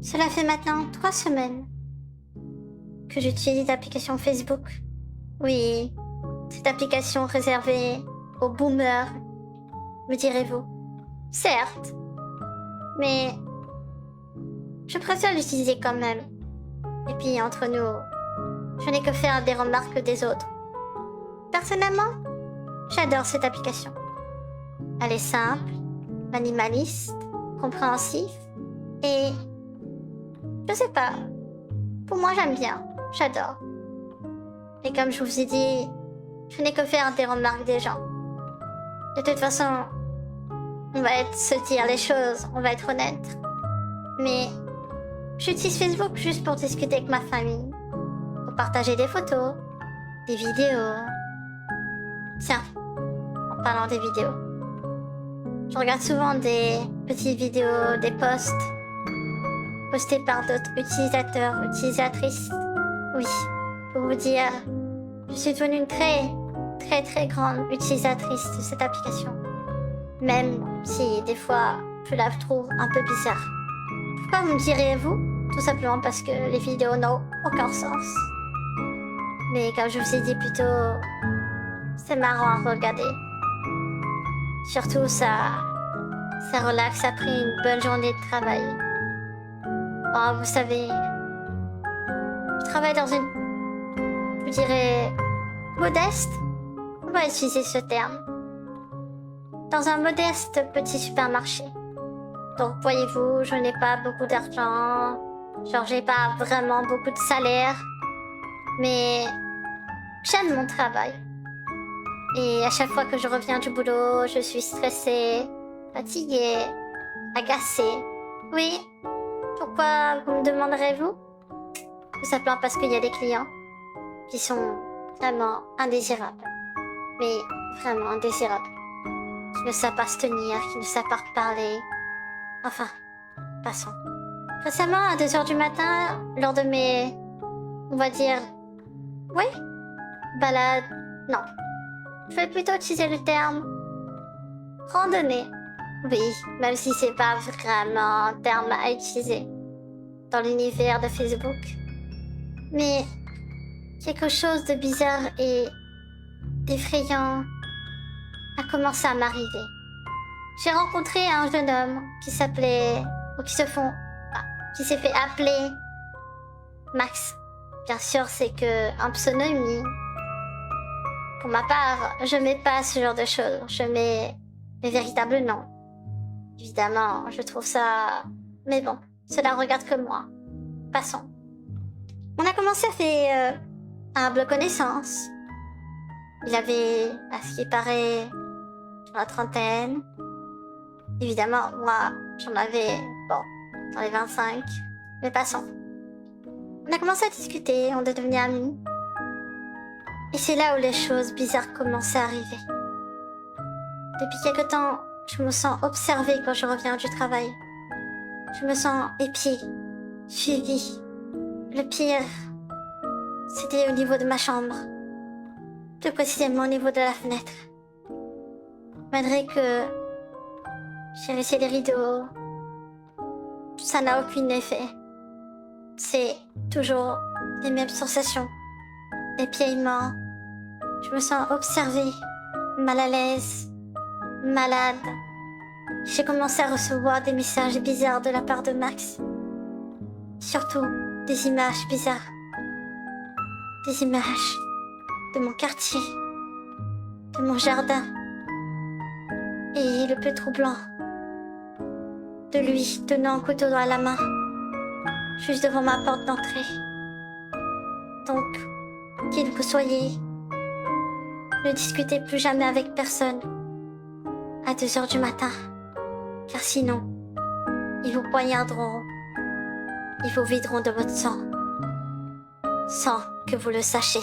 Cela fait maintenant 3 semaines que j'utilise l'application Facebook. Oui, cette application réservée aux boomers, me direz-vous. Certes, mais je préfère l'utiliser quand même. Et puis entre nous, je n'ai que faire des remarques des autres. Personnellement, j'adore cette application. Elle est simple, minimaliste, compréhensive et je sais pas, pour moi j'aime bien, j'adore. Et comme je vous ai dit, je n'ai que faire des remarques des gens. De toute façon, on va se dire les choses, on va être honnête. Mais j'utilise Facebook juste pour discuter avec ma famille, pour partager des photos, des vidéos. Tiens, en parlant des vidéos, je regarde souvent des petites vidéos, des posts postés par d'autres utilisateurs, utilisatrices. Oui, pour vous dire, je suis devenue une très grande utilisatrice de cette application. Même si des fois, je la trouve un peu bizarre. Pourquoi vous me direz-vous? Tout simplement parce que les vidéos n'ont aucun sens. Mais comme je vous ai dit plus tôt, c'est marrant à regarder. Surtout ça relaxe après une bonne journée de travail. Oh, vous savez, je travaille dans une, je dirais, modeste, on va utiliser ce terme, dans un modeste petit supermarché. Donc voyez-vous, je n'ai pas beaucoup d'argent, genre j'ai pas vraiment beaucoup de salaire, mais j'aime mon travail. Et à chaque fois que je reviens du boulot, je suis stressée, fatiguée, agacée. Oui, pourquoi vous me demanderez-vous? Tout simplement parce qu'il y a des clients qui sont vraiment indésirables. Mais vraiment indésirables. Qui ne savent pas se tenir, qui ne savent pas parler. Enfin, passons. Récemment, à 2 heures du matin, lors de mes, on va dire, oui, balade, non. Je vais plutôt utiliser le terme randonnée. Oui, même si c'est pas vraiment un terme à utiliser dans l'univers de Facebook. Mais quelque chose de bizarre et d'effrayant a commencé à m'arriver. J'ai rencontré un jeune homme qui s'appelait, ou qui s'est fait appeler Max. Bien sûr, c'est que un pseudonyme. Pour ma part, je mets pas ce genre de choses. Je mets mes véritables noms. Évidemment, je trouve ça... Mais bon, cela regarde que moi. Passons. On a commencé à faire humble connaissance. Il avait, à ce qui paraît, la trentaine. Évidemment, moi, j'en avais, dans les 25. Mais passons. On a commencé à discuter, on est devenus amis. Et c'est là où les choses bizarres commençaient à arriver. Depuis quelque temps, je me sens observée quand je reviens du travail. Je me sens épiée, suivie. Le pire, c'était au niveau de ma chambre. Plus précisément au niveau de la fenêtre. Malgré que j'ai laissé les rideaux, ça n'a aucun effet. C'est toujours les mêmes sensations. Épiement. Je me sens observée, mal à l'aise, malade. J'ai commencé à recevoir des messages bizarres de la part de Max. Surtout des images bizarres. Des images de mon quartier, de mon jardin. Et le plus troublant, de lui tenant un couteau dans la main, juste devant ma porte d'entrée. Donc, qui que vous soyez, ne discutez plus jamais avec personne à 2 heures du matin, car sinon, ils vous poignarderont, ils vous videront de votre sang, sans que vous le sachiez.